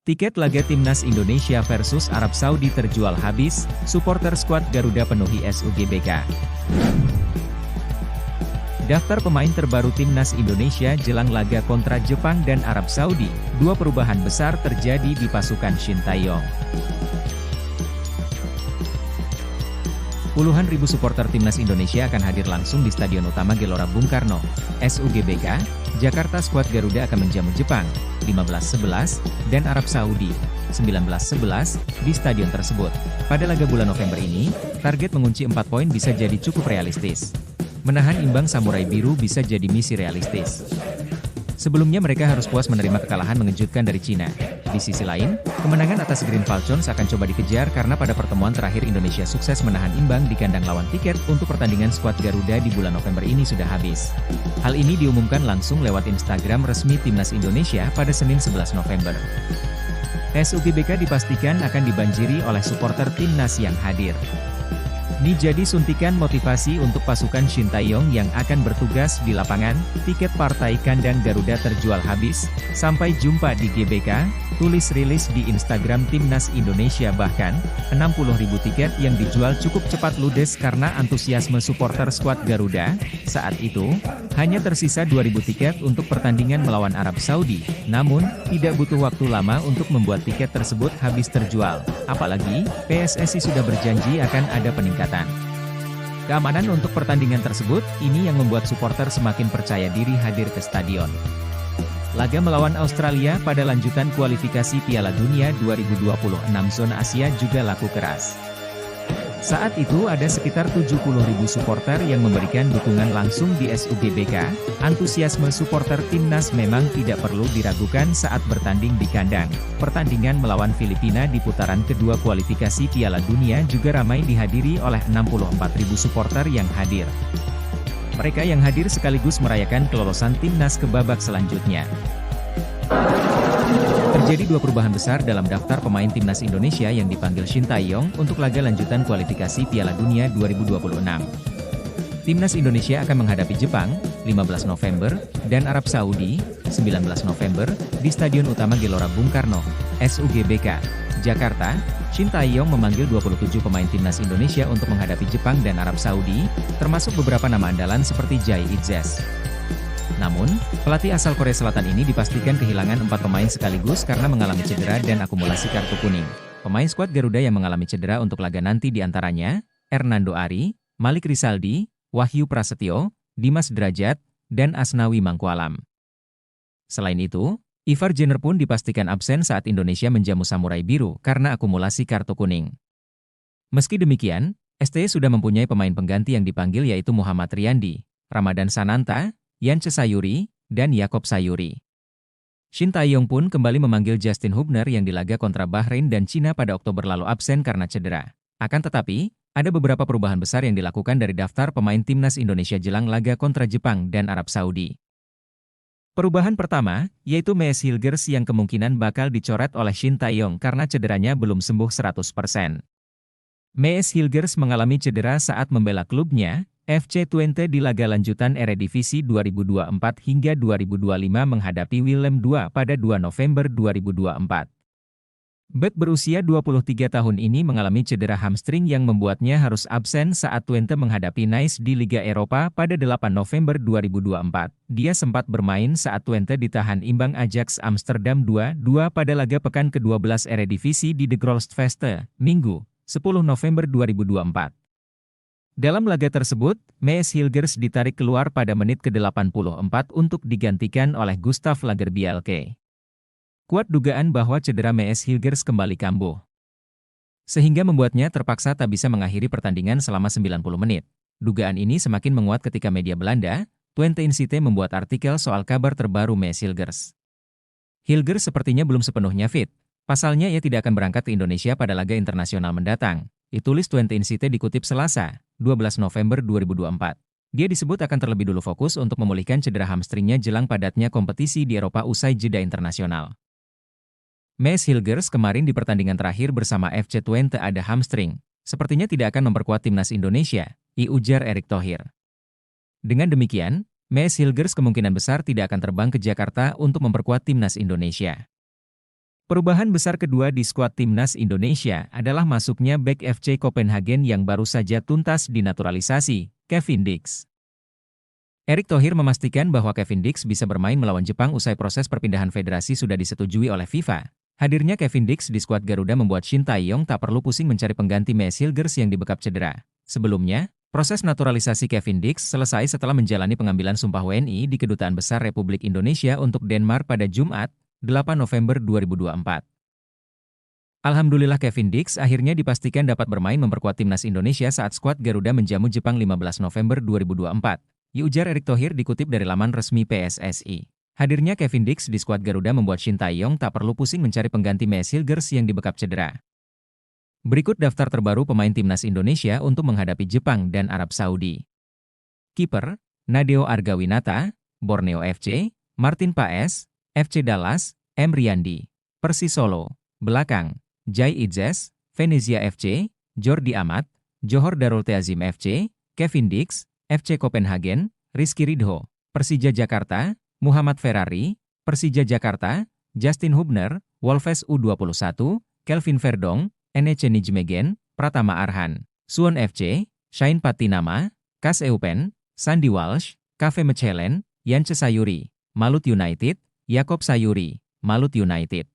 Tiket laga Timnas Indonesia versus Arab Saudi terjual habis, supporter skuad Garuda penuhi SUGBK. Daftar pemain terbaru Timnas Indonesia jelang laga kontra Jepang dan Arab Saudi, dua perubahan besar terjadi di pasukan Shin Tae-yong. Puluhan ribu supporter Timnas Indonesia akan hadir langsung di Stadion Utama Gelora Bung Karno, SUGBK, Jakarta. Skuad Garuda akan menjamu Jepang, 15-11, dan Arab Saudi, 19-11, di stadion tersebut. Pada laga bulan November ini, target mengunci 4 poin bisa jadi cukup realistis. Menahan imbang Samurai Biru bisa jadi misi realistis. Sebelumnya mereka harus puas menerima kekalahan mengejutkan dari Cina. Di sisi lain, kemenangan atas Green Falcons akan coba dikejar karena pada pertemuan terakhir Indonesia sukses menahan imbang di kandang lawan. Tiket untuk pertandingan skuad Garuda di bulan November ini sudah habis. Hal ini diumumkan langsung lewat Instagram resmi Timnas Indonesia pada Senin 11 November. SUGBK dipastikan akan dibanjiri oleh supporter Timnas yang hadir. Ini jadi suntikan motivasi untuk pasukan Shin Tae-yong yang akan bertugas di lapangan. Tiket partai kandang Garuda terjual habis. Sampai jumpa di GBK, tulis rilis di Instagram Timnas Indonesia. Bahkan, 60.000 tiket yang dijual cukup cepat ludes karena antusiasme supporter skuad Garuda. Saat itu, hanya tersisa 2.000 tiket untuk pertandingan melawan Arab Saudi. Namun, tidak butuh waktu lama untuk membuat tiket tersebut habis terjual. Apalagi, PSSI sudah berjanji akan ada peningkatan keamanan untuk pertandingan tersebut. Ini yang membuat supporter semakin percaya diri hadir ke stadion. Laga melawan Australia pada lanjutan kualifikasi Piala Dunia 2026 zona Asia juga laku keras. Saat itu ada sekitar 70.000 supporter yang memberikan dukungan langsung di SUGBK. Antusiasme supporter Timnas memang tidak perlu diragukan saat bertanding di kandang. Pertandingan melawan Filipina di putaran kedua kualifikasi Piala Dunia juga ramai dihadiri oleh 64.000 supporter yang hadir. Mereka yang hadir sekaligus merayakan kelolosan Timnas ke babak selanjutnya. Terjadi dua perubahan besar dalam daftar pemain Timnas Indonesia yang dipanggil Shin Tae-yong untuk laga lanjutan kualifikasi Piala Dunia 2026. Timnas Indonesia akan menghadapi Jepang, 15 November, dan Arab Saudi, 19 November, di Stadion Utama Gelora Bung Karno, SUGBK, Jakarta. Shin Tae-yong memanggil 27 pemain Timnas Indonesia untuk menghadapi Jepang dan Arab Saudi, termasuk beberapa nama andalan seperti Jai Itzes. Namun, pelatih asal Korea Selatan ini dipastikan kehilangan 4 pemain sekaligus karena mengalami cedera dan akumulasi kartu kuning. Pemain skuad Garuda yang mengalami cedera untuk laga nanti diantaranya, Hernando Ari, Malik Rizaldi, Wahyu Prasetyo, Dimas Derajat, dan Asnawi Mangkualam. Selain itu, Ivar Jenner pun dipastikan absen saat Indonesia menjamu Samurai Biru karena akumulasi kartu kuning. Meski demikian, STY sudah mempunyai pemain pengganti yang dipanggil yaitu Muhammad Riyandi, Ramadan Sananta, Yance Sayuri, dan Yakob Sayuri. Shin Tae-yong pun kembali memanggil Justin Hubner yang di laga kontra Bahrain dan Cina pada Oktober lalu absen karena cedera. Akan tetapi, ada beberapa perubahan besar yang dilakukan dari daftar pemain Timnas Indonesia jelang laga kontra Jepang dan Arab Saudi. Perubahan pertama, yaitu Mees Hilgers yang kemungkinan bakal dicoret oleh Shin Tae-yong karena cederanya belum sembuh 100%. Mees Hilgers mengalami cedera saat membela klubnya, FC Twente di laga lanjutan Eredivisie 2024 hingga 2025 menghadapi Willem II pada 2 November 2024. Bek berusia 23 tahun ini mengalami cedera hamstring yang membuatnya harus absen saat Twente menghadapi Nice di Liga Eropa pada 8 November 2024. Dia sempat bermain saat Twente ditahan imbang Ajax Amsterdam 2-2 pada laga pekan ke-12 Eredivisie di De Grolsvesten, Minggu, 10 November 2024. Dalam laga tersebut, Mees Hilgers ditarik keluar pada menit ke-84 untuk digantikan oleh Gustav Lagerbielke. Kuat dugaan bahwa cedera Mees Hilgers kembali kambuh, sehingga membuatnya terpaksa tak bisa mengakhiri pertandingan selama 90 menit. Dugaan ini semakin menguat ketika media Belanda, Twente Incite membuat artikel soal kabar terbaru Mees Hilgers. Hilgers sepertinya belum sepenuhnya fit. Pasalnya ia tidak akan berangkat ke Indonesia pada laga internasional mendatang. Ditulis Twente Incite dikutip Selasa, 12 November 2024. Dia disebut akan terlebih dulu fokus untuk memulihkan cedera hamstringnya jelang padatnya kompetisi di Eropa usai jeda internasional. Mees Hilgers kemarin di pertandingan terakhir bersama FC Twente ada hamstring. Sepertinya tidak akan memperkuat timnas Indonesia, ujar Erick Thohir. Dengan demikian, Mees Hilgers kemungkinan besar tidak akan terbang ke Jakarta untuk memperkuat timnas Indonesia. Perubahan besar kedua di skuad timnas Indonesia adalah masuknya bek FC Copenhagen yang baru saja tuntas dinaturalisasi, Kevin Dix. Erick Thohir memastikan bahwa Kevin Dix bisa bermain melawan Jepang usai proses perpindahan federasi sudah disetujui oleh FIFA. Hadirnya Kevin Dix di skuad Garuda membuat Shin Tae-yong tak perlu pusing mencari pengganti Maes Hilgers yang dibekap cedera. Sebelumnya, proses naturalisasi Kevin Dix selesai setelah menjalani pengambilan sumpah WNI di Kedutaan Besar Republik Indonesia untuk Denmark pada Jumat, 8 November 2024. Alhamdulillah Kevin Dix akhirnya dipastikan dapat bermain memperkuat timnas Indonesia saat skuad Garuda menjamu Jepang 15 November 2024. Ujar Erick Thohir dikutip dari laman resmi PSSI. Hadirnya Kevin Dix di skuad Garuda membuat Shin Tae-yong tak perlu pusing mencari pengganti Maes Hilgers yang dibekap cedera. Berikut daftar terbaru pemain timnas Indonesia untuk menghadapi Jepang dan Arab Saudi. Kiper, Nadeo Argawinata, Borneo FC, Martin Paes, FC Dallas, M. Riyandi. Persis Solo. Belakang, Jai Idzes, Venezia FC, Jordi Amat, Johor Darul Teazim FC, Kevin Dix, FC Copenhagen, Rizky Ridho. Persija Jakarta, Muhammad Ferrari, Persija Jakarta, Justin Hubner, Wolves U21, Kelvin Verdong, NEC Nijmegen, Pratama Arhan, Suwon FC, Shine Patinama, Kas Eupen, Sandy Walsh, KV Mechelen, Yance Sayuri, Malut United, Yakob Sayuri, Malut United.